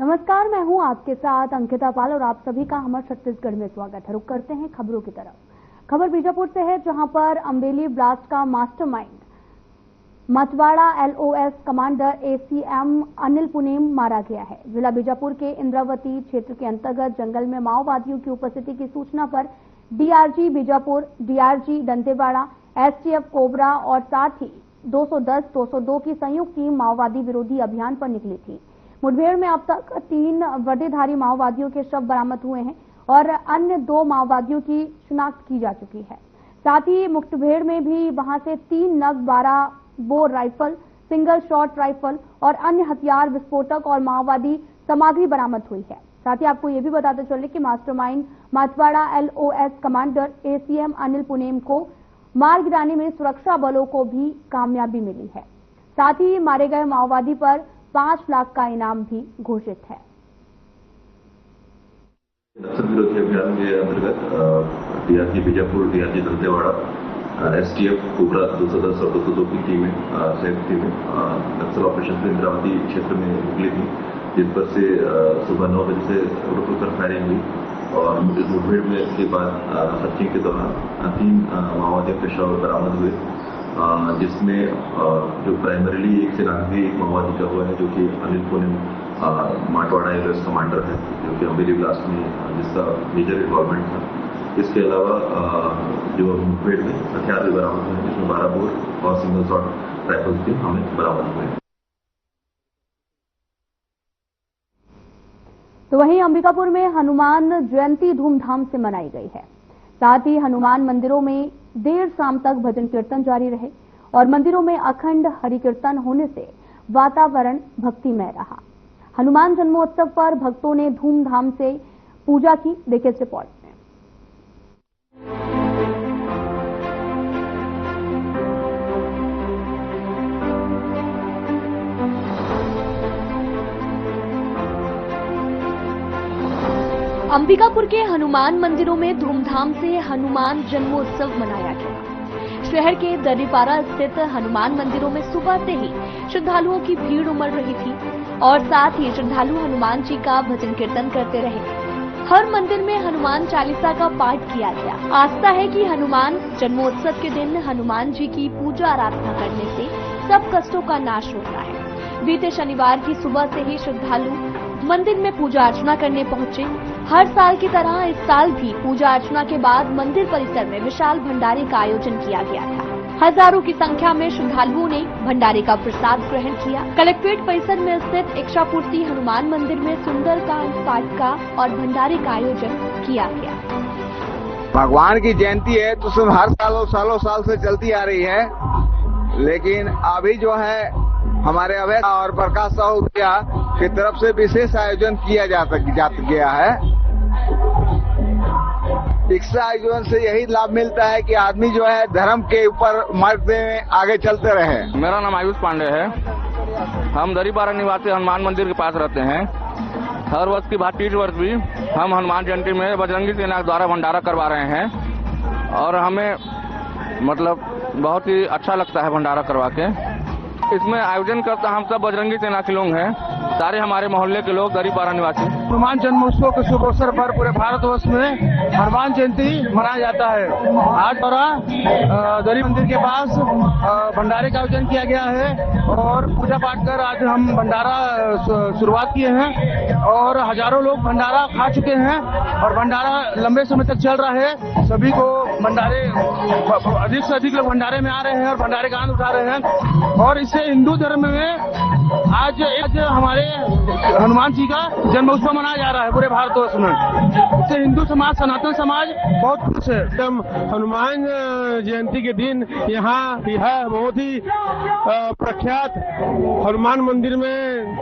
नमस्कार, मैं हूं आपके साथ अंकिता पाल और आप सभी का हमारे छत्तीसगढ़ में स्वागत है। रुक करते हैं खबरों की तरफ। खबर बीजापुर से है, जहां पर अम्बेली ब्लास्ट का mastermind Matwada LOS commander ACM Anil Punem मारा गया है। जिला बीजापुर के इंद्रावती क्षेत्र के अंतर्गत जंगल में माओवादियों की उपस्थिति की सूचना पर DRG Bijapur, DRG Dantewada, STF cobra और साथ ही 210-202 की संयुक्त टीम माओवादी विरोधी अभियान पर निकली थी। मुठभेड़ में अब तक 3 वर्दीधारी माओवादियों के शव बरामद हुए हैं और अन्य 2 माओवादियों की शिनाख्त की जा चुकी है। साथ ही मुठभेड़ में भी वहां से 3 नग 12 bore rifle, single shot rifle और अन्य हथियार, विस्फोटक और माओवादी सामग्री बरामद हुई है। साथ ही आपको ये भी बताते चले कि mastermind Matwada LOS commander ACM Anil Punem को मार गिराने में सुरक्षा बलों को भी कामयाबी मिली है। साथ ही मारे गए माओवादी पर 5 लाख का इनाम भी घोषित है। नक्सल विरोधी अभियान के अंतर्गत DRG Bijapur, DRG Dantewada, STF cobra 210 और 202 की टीमें संयुक्त टीमें नक्सल ऑपरेशन में इंद्रावती क्षेत्र में निकली थी, जिस पर से सुबह 9 बजे से रुक रुक कर फायरिंग हुई और इस मुठभेड़ में के बाद सर्चिंग के दौरान 3 माओवादियों के शव बरामद हुए, जिसमें जो प्राइमरीली एक सेनानी माओवादी का हुआ है, जो कि अनिल पुनेम मतवाड़ा एलओएस कमांडर है, जो कि अम्बेली ब्लास्ट में जिसका मेजर इन्वॉल्वमेंट था। इसके अलावा जो मुठभेड़ में हथियार भी बरामद हुए, जिसमें 12 बोर और सिंगल शॉट राइफल्स भी हमें बरामद हुए। तो वहीं अंबिकापुर में हनुमान जयंती धूमधाम से मनाई गई है। साथ ही हनुमान मंदिरों में देर शाम तक भजन कीर्तन जारी रहे और मंदिरों में अखंड हरि कीर्तन होने से वातावरण भक्तिमय रहा। हनुमान जन्मोत्सव पर भक्तों ने धूमधाम से पूजा की। देखिए इस रिपोर्ट में। अंबिकापुर के हनुमान मंदिरों में धूमधाम से हनुमान जन्मोत्सव मनाया गया। शहर के दर्रीपारा स्थित हनुमान मंदिरों में सुबह से ही श्रद्धालुओं की भीड़ उमड़ रही थी और साथ ही श्रद्धालु हनुमान जी का भजन कीर्तन करते रहे। हर मंदिर में हनुमान चालीसा का पाठ किया गया। आस्था है कि हनुमान जन्मोत्सव के दिन हनुमान जी की पूजा आराधना करने से सब कष्टों का नाश होता है। बीते शनिवार की सुबह से ही श्रद्धालु मंदिर में पूजा अर्चना करने पहुंचे। हर साल की तरह इस साल भी पूजा अर्चना के बाद मंदिर परिसर में विशाल भंडारे का आयोजन किया गया था। हजारों की संख्या में श्रद्धालुओं ने भंडारे का प्रसाद ग्रहण किया। कलेक्ट्रेट परिसर में स्थित इच्छापूर्ति हनुमान मंदिर में सुंदरकांड पाठ का और भंडारे का आयोजन किया गया। भगवान की जयंती है तो सब हर सालों साल से चलती आ रही है, लेकिन अभी जो है हमारे अभय और प्रकाश साहू की तरफ से विशेष आयोजन किया जा गया है। इस आयोजन से यही लाभ मिलता है कि आदमी जो है धर्म के ऊपर मार्ग में आगे चलते रहे। मेरा नाम आयुष पांडे है। हम दर्रीपारा निवासी हनुमान मंदिर के पास रहते हैं। हर वर्ष की भांति इस वर्ष भी हम हनुमान जयंती में बजरंगी सेना द्वारा भंडारा करवा रहे हैं और हमें मतलब बहुत ही अच्छा लगता है भंडारा करवा के। इसमें आयोजन करता हम सब बजरंगी सेना के लोग हैं, सारे हमारे मोहल्ले के लोग दर्रीपारा निवासी। हनुमान जन्मोत्सव के शुभ अवसर पर पूरे भारतवर्ष में हनुमान जयंती मनाया जाता है। आज दरी मंदिर के पास भंडारे का आयोजन किया गया है और पूजा पाठ कर आज हम भंडारा शुरुआत किए हैं और हजारों लोग भंडारा खा चुके हैं और भंडारा लंबे समय तक चल रहा है। सभी को भंडारे अधिक से अधिक लोग भंडारे में आ रहे हैं और भंडारे का आनंद उठा रहे हैं और इससे हिंदू धर्म में आज हमारे हनुमान जी का जन्मोत्सव मनाया जा रहा है पूरे भारतवर्ष में। इससे हिंदू समाज, सनातन समाज बहुत खुश है। हनुमान जयंती के दिन यहाँ यह बहुत ही प्रख्यात हनुमान मंदिर में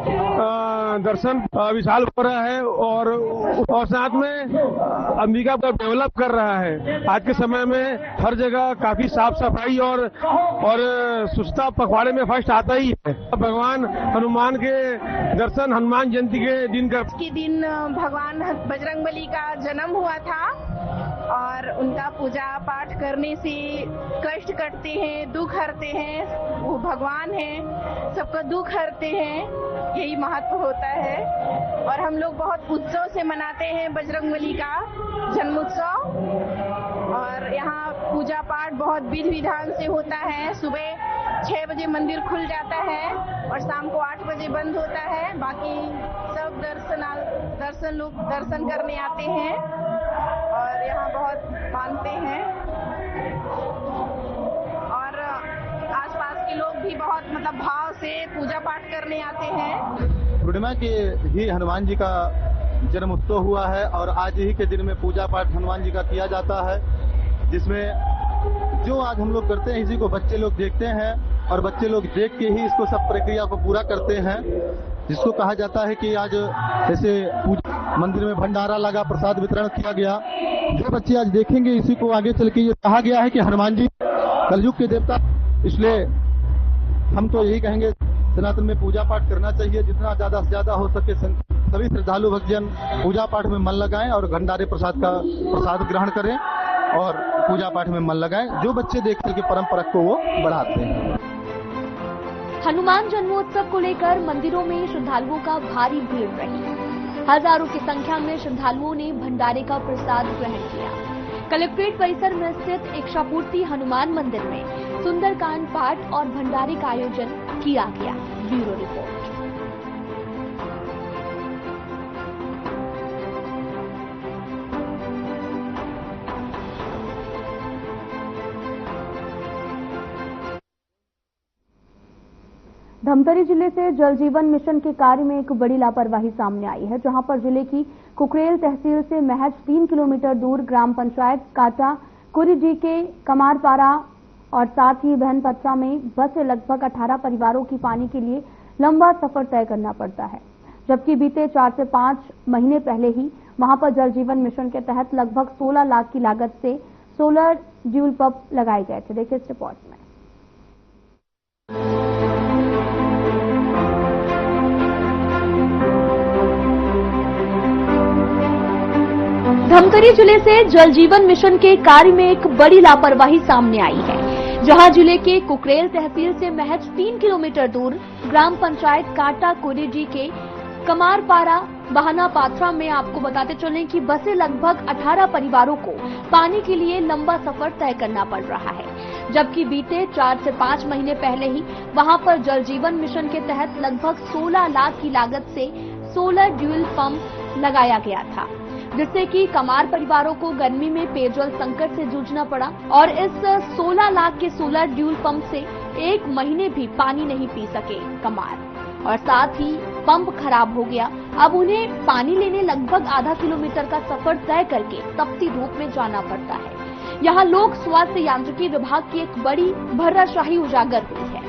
दर्शन विशाल हो रहा है और साथ में अंबिका को डेवलप कर रहा है। आज के समय में हर जगह काफी साफ सफाई और स्वच्छता पखवाड़े में फर्स्ट आता ही है। भगवान हनुमान के दर्शन हनुमान जयंती के दिन भगवान बजरंगबली का जन्म हुआ था और उनका पूजा पाठ करने से कष्ट कटते हैं, दुख हरते हैं। वो भगवान हैं, सबका दुख हरते हैं, यही महत्व होता है। और हम लोग बहुत उत्सव से मनाते हैं बजरंगबली का जन्मोत्सव। और यहाँ पूजा पाठ बहुत विधि विधान से होता है। सुबह 6 बजे मंदिर खुल जाता है और शाम को 8 बजे बंद होता है। बाकी सब लोग दर्शन करने आते हैं और यहाँ बहुत मानते हैं। और आसपास के लोग भी बहुत भाव से पूजा पाठ करने आते हैं। पूर्णिमा के ही हनुमान जी का जन्म उत्सव हुआ है और आज ही के दिन में पूजा पाठ हनुमान जी का किया जाता है, जिसमें जो आज हम लोग करते हैं इसी को बच्चे लोग देखते हैं और बच्चे लोग देख के ही इसको सब प्रक्रिया को पूरा करते हैं। जिसको कहा जाता है कि आज जैसे मंदिर में भंडारा लगा, प्रसाद वितरण किया गया। जो बच्चे आज देखेंगे इसी को आगे चल के ये कहा गया है कि हनुमान जी कलयुग के देवता, इसलिए हम तो यही कहेंगे सनातन में पूजा पाठ करना चाहिए। जितना ज्यादा से ज्यादा हो सके सभी श्रद्धालु भक्तजन पूजा पाठ में मन लगाएं और भंडारे प्रसाद ग्रहण करें और पूजा पाठ में मन लगाएं। जो बच्चे देख करके परंपरा को वो बढ़ाते हैं। हनुमान जन्मोत्सव को लेकर मंदिरों में श्रद्धालुओं का भारी भीड़ रही। हजारों की संख्या में श्रद्धालुओं ने भंडारे का प्रसाद ग्रहण किया। कलेक्ट्रेट परिसर में स्थित इच्छापूर्ति हनुमान मंदिर में सुंदरकांड पाठ और भंडारे का आयोजन किया गया। Bureau report. धमतरी जिले से जल जीवन मिशन के कार्य में एक बड़ी लापरवाही सामने आई है, जहां पर जिले की कुकरेल तहसील से महज 3 किलोमीटर दूर ग्राम पंचायत काटा कुरीजी के कमारपारा और साथ ही बहनपत्रा में बस से लगभग 18 परिवारों की पानी के लिए लंबा सफर तय करना पड़ता है। जबकि बीते 4 से 5 महीने पहले ही वहां पर जल जीवन मिशन के तहत लगभग 16 लाख की लागत से सोलर ड्यूल पंप लगाए गए थे। देखिए इस रिपोर्ट में। धमतरी जिले से जल जीवन मिशन के कार्य में एक बड़ी लापरवाही सामने आई है, जहां जिले के कुकरेल तहसील से महज 3 किलोमीटर दूर ग्राम पंचायत काटा कुरीजी के कमारपारा बहाना पात्रा में आपको बताते चलें कि बसें लगभग 18 परिवारों को पानी के लिए लंबा सफर तय करना पड़ रहा है। जबकि बीते 4 से 5 महीने पहले ही वहां पर जल जीवन मिशन के तहत लगभग 16 लाख की लागत से सोलर ड्यूल पंप लगाया गया था, जिससे कि कमार परिवारों को गर्मी में पेयजल संकट से जूझना पड़ा और इस 16 लाख के सोलर ड्यूल पंप से 1 महीने भी पानी नहीं पी सके कमार, और साथ ही पंप खराब हो गया। अब उन्हें पानी लेने लगभग आधा किलोमीटर का सफर तय करके तपती धूप में जाना पड़ता है। यहाँ लोक स्वास्थ्य यांत्रिकी विभाग की एक बड़ी भर्राशाही उजागर हुई है।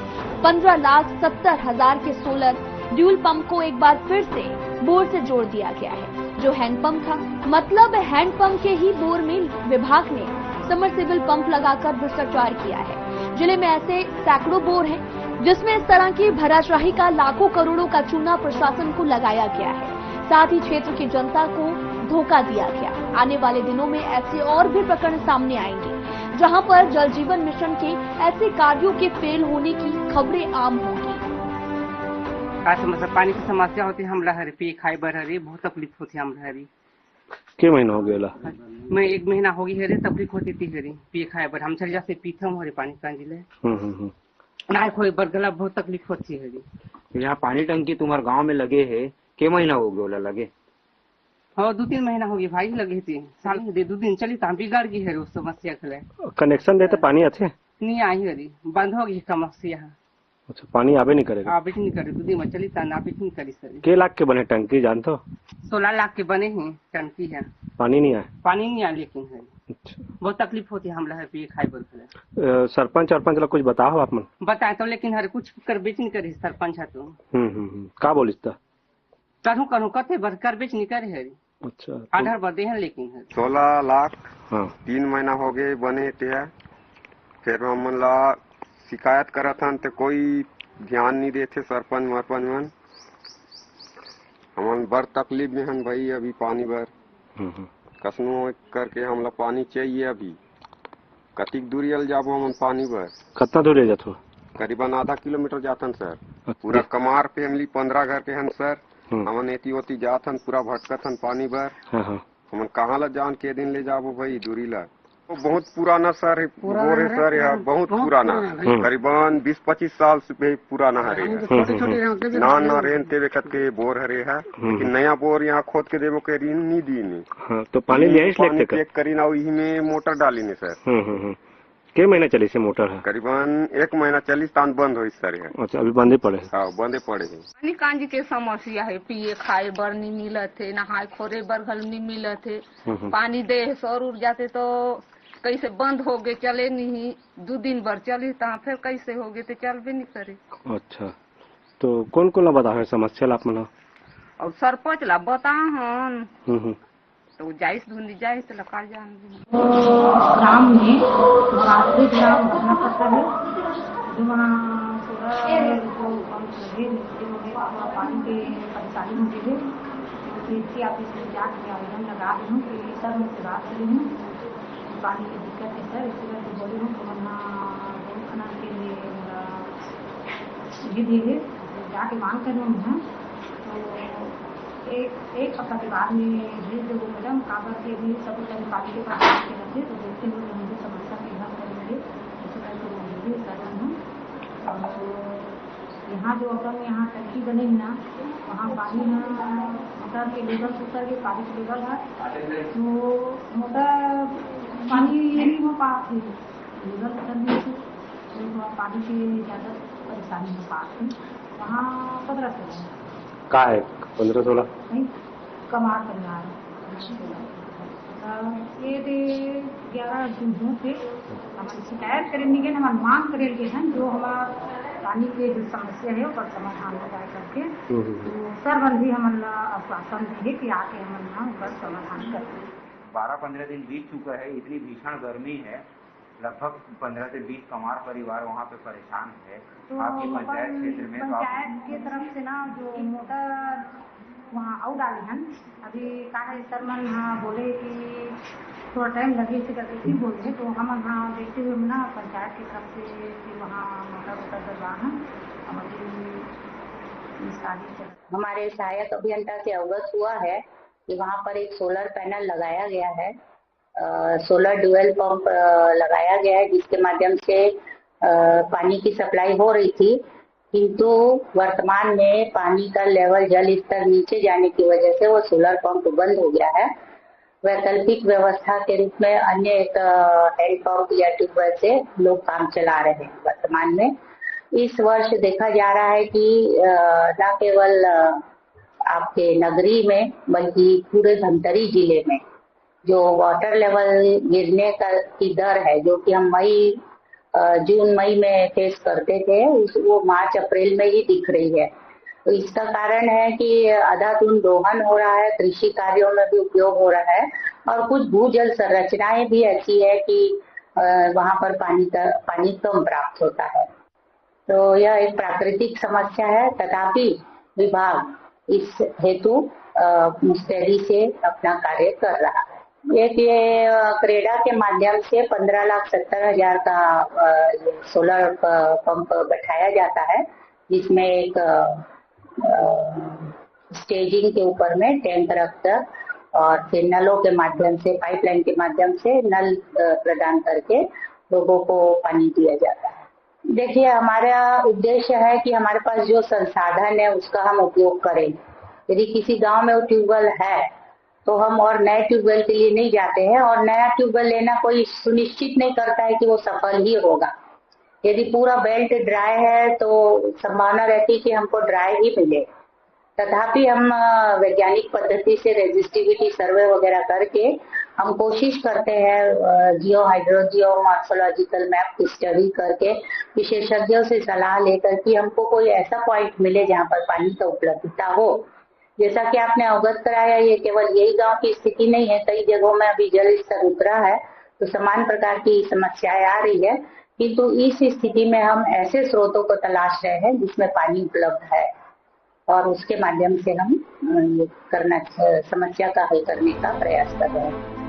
15,70,000 के सोलर ड्यूल पंप को एक बार फिर से बोर से जोड़ दिया गया है, जो हैंडपंप था। मतलब हैंडपंप के ही बोर में विभाग ने समरसेबल पंप लगाकर भ्रष्टाचार किया है। जिले में ऐसे सैकड़ों बोर हैं जिसमें इस तरह की भराशाही का लाखों करोड़ों का चूना प्रशासन को लगाया गया है। साथ ही क्षेत्र की जनता को धोखा दिया गया। आने वाले दिनों में ऐसे और भी प्रकरण सामने आएंगे, जहां पर जल जीवन मिशन के ऐसे कार्यों के फेल होने की खबरें आम होंगी। पानी की समस्या होती है, हम लहरी पी खाई बर हरी बहुत तकलीफ होती है। हम लहरी के महीना हो गया? मैं 1 महीना हो गई हरी तकलीफ होती थी हरी पी खाई बर। हम चल जाते पीते हमारे पानी कांजिले ना कोई बरगला बहुत तकलीफ होती है हरी। यहाँ पानी टंकी तुम्हारे गांव में लगे है, के महीना हो गया लगे? हाँ 2-3 महीना हो गई भाई लगी थी। साल 2 दिन चली तो बिगाड़ गई है उस समस्या के लिए। कनेक्शन देते पानी अच्छे नहीं आई हरी, बंद हो गई समस्या। अच्छा, पानी आबे नहीं करेगा? आबे नहीं करे 2 दिन में चली ता आबे नहीं करी सर। के लाख के बने टंकी जानते हो? 16 लाख के बने हैं टंकी है। पानी नहीं आया? पानी नहीं आया लेकिन है। अच्छा, बहुत तकलीफ होती है हम लहर पिए खाई बर। सरपंच लोग कुछ बताओ आप मन? बताए तो लेकिन हर कुछ कर बेच नहीं करे सरपंच है तो। का बोलिस था? करूँ कथे बर कर बेच नहीं करे है। अच्छा, आधार बर दे हैं लेकिन है 16 लाख। हाँ 3 महीना हो गए बने थे। फिर हमन ला शिकायत करत हन तो कोई ध्यान नहीं देते सरपंच मरपंच मन। हमन बर तकलीफ में हन भाई अभी पानी बर। कसनो करके हमला पानी चाहिए अभी। कतिक दूरी अल जाबो हम पानी भर। कितना दूर जातो? करीबन आधा किलोमीटर जातन सर। पूरा कमार फैमिली 15 घर के हन सर। हमन एती ओती जातन पूरा भटकतन पानी भर। हमन कहाँ ला जान के दिन ले जाबो भाई दूरी ला। तो बहुत पुराना सर है, बोर है सर यह बहुत पुराना, करीबन 20-25 साल से भी पुराना हरे है। ना रेन तेवे कत के बोर हरे है, लेकिन नया बोर यहाँ खोद के देवो के ऋण नहीं दी ने। तो पानी ले आइस लगते का? चेक करी ना यही में मोटर डाली ने सर। के महीना चली से मोटर है? करीबन 1 महीना चली तान बंद हो सर है। अच्छा अभी बंदे पड़े? हाँ बंदे पड़े है। पानी कांजी के समस्या है, पिए खाए बर नहीं मिलत है, नहाए खोरे बर घर नहीं मिलत है। पानी दे सौर उड़ जाते तो कैसे बंद हो गए, चले नहीं, 2 दिन भर चली ता फिर कैसे हो गए तो चल भी नहीं करे। अच्छा तो कौन कौन ला बता है समस्या ला अपना? और सरपंच ला बता हन तो जाइस ढूंढी जाइस तो लगा जान ग्राम में रात्रि ग्राम घटना पड़ता है जो वहाँ पूरा जो लगे पानी की परेशानी होती है। कृषि ऑफिस में जाकर आवेदन लगा रही हूँ कि सर मैं बात करी हूँ पानी की दिक्कत है सर, इसके वजह से बोली हूँ तो वरना रोड खनन के लिए ये दिए जाके मांग कर रही हूँ। तो एक हफ्ता के बाद में भेज दो मैडम कागज के भी सब पानी के पास के रखे तो देखते हुए मुझे समस्या के हल करेंगे, इसी तरह से मैं भी कर रही हूँ। और यहाँ जो अपन यहाँ टंकी बने ना वहाँ पानी मोटर के लेवल से उतर के पानी के लेवल है तो मोटर पानी नहीं हो पाती लेवल उतरने से तो पानी की ज़्यादा परेशानी हो पाती। वहाँ 15 से का है 15-16 कमार परिवार ये 11 जून से हमारी शिकायत करेंगे कि हमारी मांग करेंगे हैं जो हमारा पानी के जो समस्या है उसका समाधान लगाए करके तो सर भी हमारा आश्वासन देंगे कि आके हमारा उसका समाधान करेंगे। 12-15 दिन बीत चुका है, इतनी भीषण गर्मी है, लगभग 15 से 20 कमार परिवार वहाँ पे परेशान है। तो आपकी पंचायत क्षेत्र में पंचायत की तरफ से ना जो मोटर वहाँ आउट डाले हैं अभी कहा सर मन हाँ बोले कि थोड़ा टाइम लगे इसे करके ही बोले तो हम हाँ देखते हुए ना पंचायत की तरफ से कि वहाँ मोटर वोटर डलवा है। हमारे सहायक अभियंता से अवगत हुआ है कि वहाँ पर एक सोलर पैनल लगाया गया है, सोलर ड्यूएल पंप लगाया गया है जिसके माध्यम से पानी की सप्लाई हो रही थी, किंतु वर्तमान में पानी का लेवल जल स्तर नीचे जाने की वजह से वो सोलर पंप बंद हो गया है। वैकल्पिक व्यवस्था के रूप में अन्य एक हैंड पंप या ट्यूबवेल से लोग काम चला रहे हैं। वर्तमान में इस वर्ष देखा जा रहा है कि न केवल आपके नगरी में बल्कि पूरे धमतरी जिले में जो वाटर लेवल गिरने की दर है जो कि हम जून मई में फेस करते थे वो मार्च अप्रैल में ही दिख रही है। तो इसका कारण है कि अंधाधुंध दोहन हो रहा है, कृषि कार्यों में भी उपयोग हो रहा है और कुछ भूजल संरचनाएं भी ऐसी है कि वहां पर पानी कम प्राप्त होता है। तो यह एक प्राकृतिक समस्या है, तथापि विभाग इस हेतु मुस्तैदी से अपना कार्य कर रहा है। एक ये क्रेडा के माध्यम से 15,70,000 का सोलर पंप बैठाया जाता है जिसमें एक स्टेजिंग के ऊपर में टैंक रखकर और फिर नलों के माध्यम से पाइपलाइन के माध्यम से नल प्रदान करके लोगों को पानी दिया जाता है। देखिए हमारा उद्देश्य है कि हमारे पास जो संसाधन है उसका हम उपयोग करें। यदि किसी गांव में वो ट्यूबवेल है तो हम और नए ट्यूबवेल के लिए नहीं जाते हैं और नया ट्यूबवेल लेना कोई सुनिश्चित नहीं करता है कि वो सफल ही होगा। यदि पूरा बेल्ट ड्राई है तो संभावना रहती है कि हमको ड्राई ही मिले। तथापि हम वैज्ञानिक पद्धति से रेजिस्टिविटी सर्वे वगैरह करके हम कोशिश करते हैं जियो हाइड्रोजियो मॉर्फोलॉजिकल मैप की स्टडी करके विशेषज्ञों से सलाह लेकर कि हमको कोई ऐसा पॉइंट मिले जहाँ पर पानी का उपलब्धता हो। जैसा कि आपने अवगत कराया ये केवल यही गांव की स्थिति नहीं है, कई जगहों में अभी जल स्तर उतरा है तो समान प्रकार की समस्याएं आ रही है, किंतु इस स्थिति में हम ऐसे स्रोतों को तलाश रहे हैं जिसमें पानी उपलब्ध है और उसके माध्यम से हम समस्या का हल करने का प्रयास कर रहे हैं।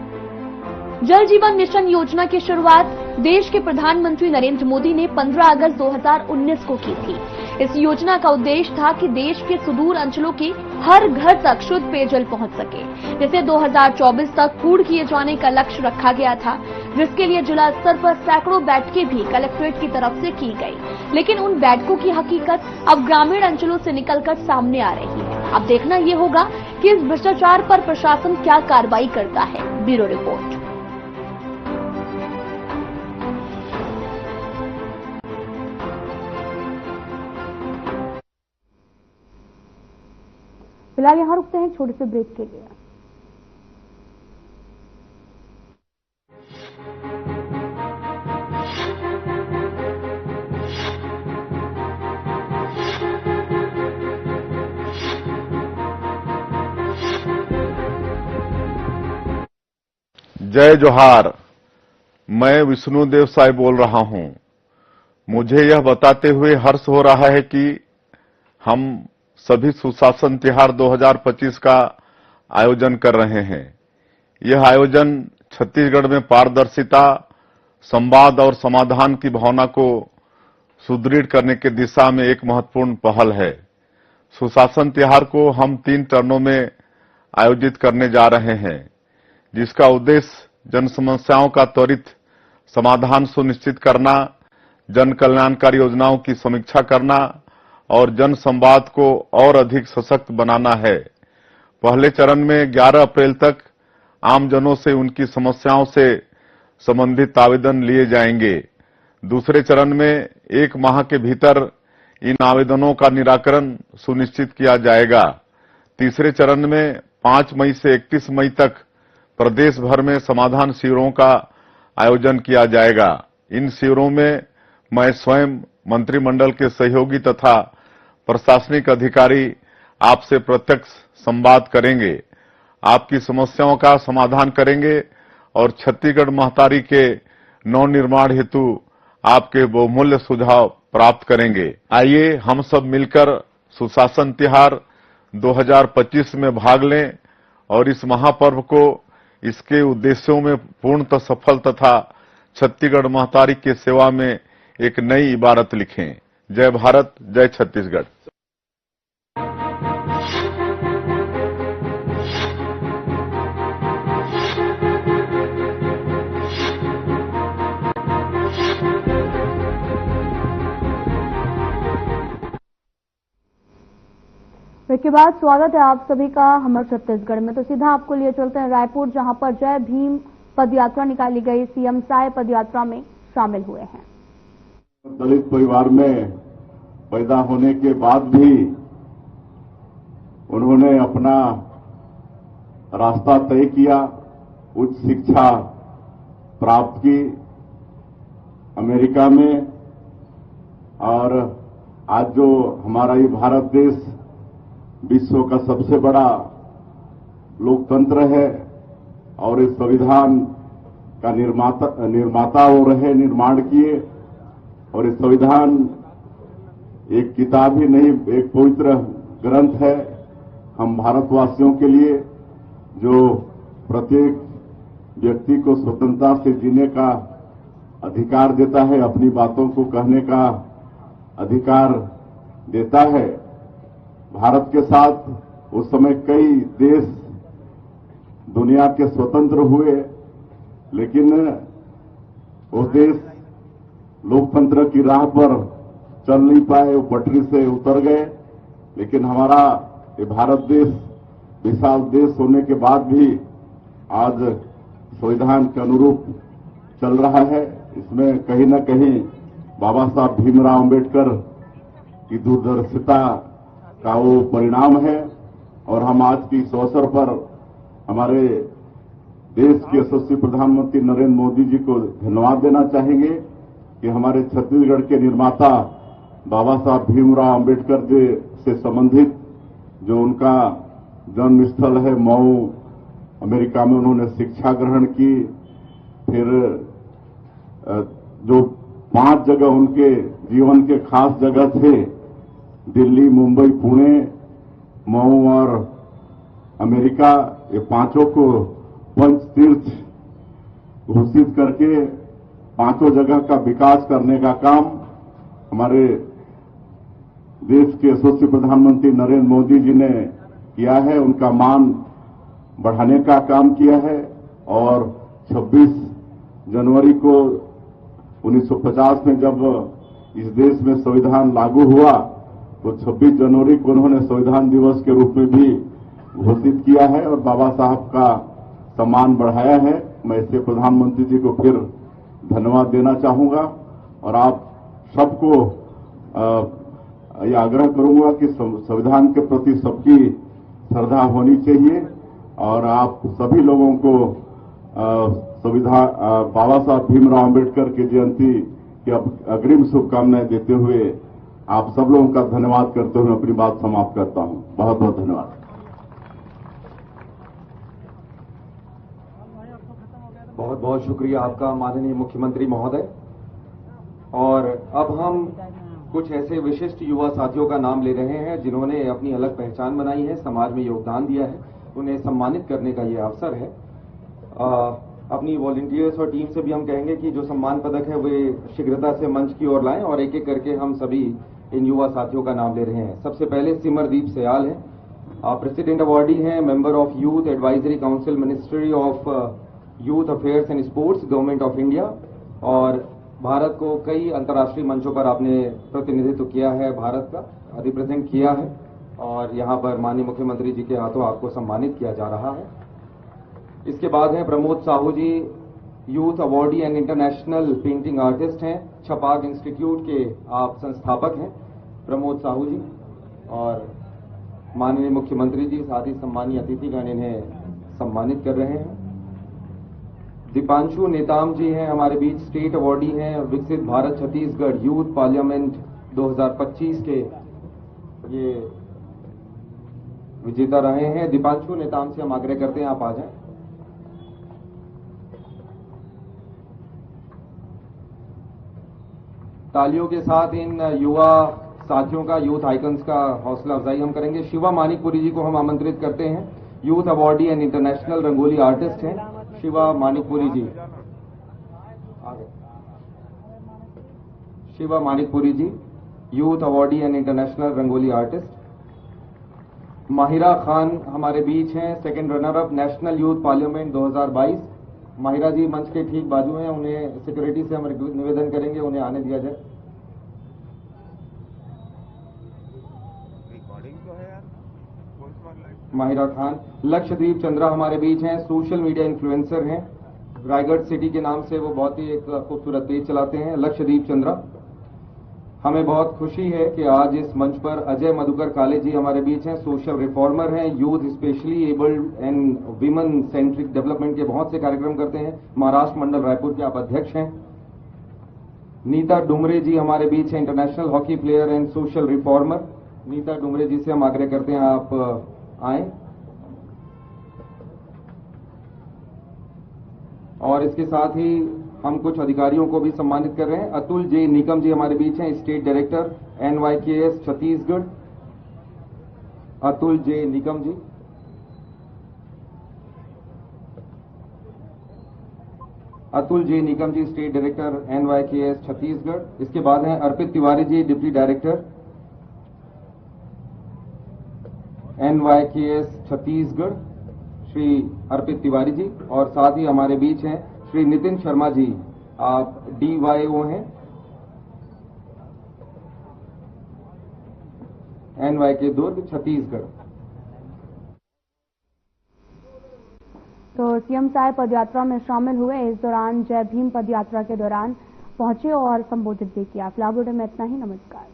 जल जीवन मिशन योजना की शुरुआत देश के प्रधानमंत्री नरेंद्र मोदी ने 15 अगस्त 2019 को की थी। इस योजना का उद्देश्य था कि देश के सुदूर अंचलों के हर घर तक शुद्ध पेयजल पहुंच सके, जिसे 2024 तक पूर्ण किए जाने का लक्ष्य रखा गया था, जिसके लिए जिला स्तर पर सैकड़ों बैठकें भी कलेक्ट्रेट की तरफ से की गई। लेकिन उन बैठकों की हकीकत अब ग्रामीण अंचलों से निकलकर सामने आ रही है। अब देखना ये होगा कि इस भ्रष्टाचार पर प्रशासन क्या कार्रवाई करता है। Bureau report. फिलहाल यहां रुकते हैं छोटे से ब्रेक के लिए। जय जोहार। मैं विष्णुदेव साई बोल रहा हूं। मुझे यह बताते हुए हर्ष हो रहा है कि हम सभी सुशासन तिहार 2025 का आयोजन कर रहे हैं। यह आयोजन छत्तीसगढ़ में पारदर्शिता, संवाद और समाधान की भावना को सुदृढ़ करने की दिशा में एक महत्वपूर्ण पहल है। सुशासन तिहार को हम 3 चरणों में आयोजित करने जा रहे हैं, जिसका उद्देश्य जन समस्याओं का त्वरित समाधान सुनिश्चित करना, जन कल्याणकारी योजनाओं की समीक्षा करना और जन संवाद को और अधिक सशक्त बनाना है। पहले चरण में 11 अप्रैल तक आमजनों से उनकी समस्याओं से संबंधित आवेदन लिए जाएंगे। दूसरे चरण में 1 माह के भीतर इन आवेदनों का निराकरण सुनिश्चित किया जाएगा। तीसरे चरण में 5 मई से 31 मई तक प्रदेश भर में समाधान शिविरों का आयोजन किया जाएगा। इन शिविरों में मैं स्वयं, मंत्रिमंडल के सहयोगी तथा प्रशासनिक अधिकारी आपसे प्रत्यक्ष संवाद करेंगे, आपकी समस्याओं का समाधान करेंगे और छत्तीसगढ़ महतारी के नवनिर्माण हेतु आपके बहुमूल्य सुझाव प्राप्त करेंगे। आइए हम सब मिलकर सुशासन तिहार 2025 में भाग लें और इस महापर्व को इसके उद्देश्यों में पूर्णतः सफल तथा छत्तीसगढ़ महतारी की सेवा में एक नई इबारत लिखें। जय भारत, जय छत्तीसगढ़। इसके बाद स्वागत है आप सभी का हमर छत्तीसगढ़ में। तो सीधा आपको लिए चलते हैं रायपुर, जहां पर जय भीम पदयात्रा निकाली गई। सीएम साय पदयात्रा में शामिल हुए हैं। दलित परिवार में पैदा होने के बाद भी उन्होंने अपना रास्ता तय किया, उच्च शिक्षा प्राप्त की अमेरिका में, और आज जो हमारा ये भारत देश विश्व का सबसे बड़ा लोकतंत्र है और इस संविधान का निर्माता वो रहे, निर्माण किए। और इस संविधान एक किताब ही नहीं, एक पवित्र ग्रंथ है हम भारतवासियों के लिए, जो प्रत्येक व्यक्ति को स्वतंत्रता से जीने का अधिकार देता है, अपनी बातों को कहने का अधिकार देता है। भारत के साथ उस समय कई देश दुनिया के स्वतंत्र हुए, लेकिन वो देश लोकतंत्र की राह पर चल नहीं पाए, वो पटरी से उतर गए। लेकिन हमारा ये भारत देश विशाल देश होने के बाद भी आज संविधान के अनुरूप चल रहा है। इसमें कहीं न कहीं बाबा साहब भीमराव अम्बेडकर की दूरदर्शिता का वो परिणाम है। और हम आज की इस अवसर पर हमारे देश के यशस्वी प्रधानमंत्री नरेंद्र मोदी जी को धन्यवाद देना चाहेंगे कि हमारे छत्तीसगढ़ के निर्माता बाबा साहब भीमराव अम्बेडकर जी से संबंधित जो उनका जन्म स्थल है मऊ, अमेरिका में उन्होंने शिक्षा ग्रहण की। फिर जो 5 जगह उनके जीवन के खास जगह थे, दिल्ली, मुंबई, पुणे, मऊ और अमेरिका, ये 5 को पंच तीर्थ घोषित करके 5 जगह का विकास करने का काम हमारे देश के यशस्वी प्रधानमंत्री नरेंद्र मोदी जी ने किया है। उनका मान बढ़ाने का काम किया है और 26 जनवरी को 1950 में जब इस देश में संविधान लागू हुआ तो 26 जनवरी को उन्होंने संविधान दिवस के रूप में भी घोषित किया है और बाबा साहब का सम्मान बढ़ाया है। मैं इससे प्रधानमंत्री जी को फिर धन्यवाद देना चाहूंगा और आप सबको यह आग्रह करूंगा कि संविधान के प्रति सबकी श्रद्धा होनी चाहिए और आप सभी लोगों को संविधान बाबा साहब भीमराव अम्बेडकर की जयंती की अग्रिम शुभकामनाएं देते हुए आप सब लोगों का धन्यवाद करते हुए अपनी बात समाप्त करता हूं। बहुत बहुत धन्यवाद। बहुत बहुत शुक्रिया आपका माननीय मुख्यमंत्री महोदय। और अब हम कुछ ऐसे विशिष्ट युवा साथियों का नाम ले रहे हैं जिन्होंने अपनी अलग पहचान बनाई है, समाज में योगदान दिया है। उन्हें सम्मानित करने का ये अवसर है। अपनी वॉलंटियर्स और टीम से भी हम कहेंगे कि जो सम्मान पदक है वे शीघ्रता से मंच की ओर लाएं और एक एक करके हम सभी इन युवा साथियों का नाम ले रहे हैं। सबसे पहले सिमरदीप सयाल हैं, प्रेसिडेंट अवार्डी हैं, member of youth advisory council, ministry of youth affairs and sports, government of India. और भारत को कई अंतर्राष्ट्रीय मंचों पर आपने प्रतिनिधित्व किया है, भारत का रिप्रेजेंट किया है और यहाँ पर माननीय मुख्यमंत्री जी के हाथों आपको सम्मानित किया जा रहा है। इसके बाद हैं Pramod Sahu ji, youth awardee and international painting artist हैं, छपाक इंस्टीट्यूट के आप संस्थापक हैं प्रमोद साहू जी। और माननीय मुख्यमंत्री जी साथ ही सम्मानीय अतिथिगण इन्हें सम्मानित कर रहे हैं। दीपांशु नेताम जी हैं हमारे बीच, स्टेट अवार्डी हैं, विकसित भारत छत्तीसगढ़ यूथ पार्लियामेंट 2025 के ये विजेता रहे हैं। दीपांशु नेताम से हम आग्रह करते हैं आप आ जाएं। तालियों के साथ इन युवा साथियों का, यूथ आइकन्स का हौसला अफजाई हम करेंगे। शिवा मानिकपुरी जी को हम आमंत्रित करते हैं, youth awardee and international rangoli artist हैं Shiva Manikpuri ji. Shiva Manikpuri ji, youth awardee and international rangoli artist. Mahira Khan हमारे बीच हैं, second runner up national youth parliament 2022। Mahira ji मंच के ठीक बाजू हैं, उन्हें सिक्योरिटी से हम निवेदन करेंगे उन्हें आने दिया जाए। माहिरा खान। लक्षदीप चंद्रा हमारे बीच हैं, सोशल मीडिया इन्फ्लुएंसर हैं, रायगढ़ सिटी के नाम से वो बहुत ही एक खूबसूरत पेज चलाते हैं, लक्षदीप चंद्रा। हमें बहुत खुशी है कि आज इस मंच पर अजय मधुकर काले जी हमारे बीच हैं, सोशल रिफॉर्मर हैं, youth specially abled and women centric development के बहुत से कार्यक्रम करते हैं, महाराष्ट्र मंडल रायपुर के आप अध्यक्ष हैं। नीता डुमरे जी हमारे बीच हैं, international hockey player and social reformer. Neeta Dumre ji से हम आग्रह करते हैं आप आए। और इसके साथ ही हम कुछ अधिकारियों को भी सम्मानित कर रहे हैं। अतुल जे निकम जी हमारे बीच हैं, state director NYKS Chhattisgarh. Atul J Nikam ji. Atul J Nikam ji, state director NYKS Chhattisgarh. इसके बाद हैं Arpit Tiwari ji, deputy director NYKS Chhattisgarh, Shri Arpit Tiwari ji. और साथ ही हमारे बीच हैं श्री नितिन शर्मा जी, आप DYO हैं NYK दुर्ग छत्तीसगढ़। तो सीएम साहब पदयात्रा में शामिल हुए। इस दौरान जय भीम पदयात्रा के दौरान पहुंचे और संबोधित भी किया। फिलहाल में इतना ही। नमस्कार।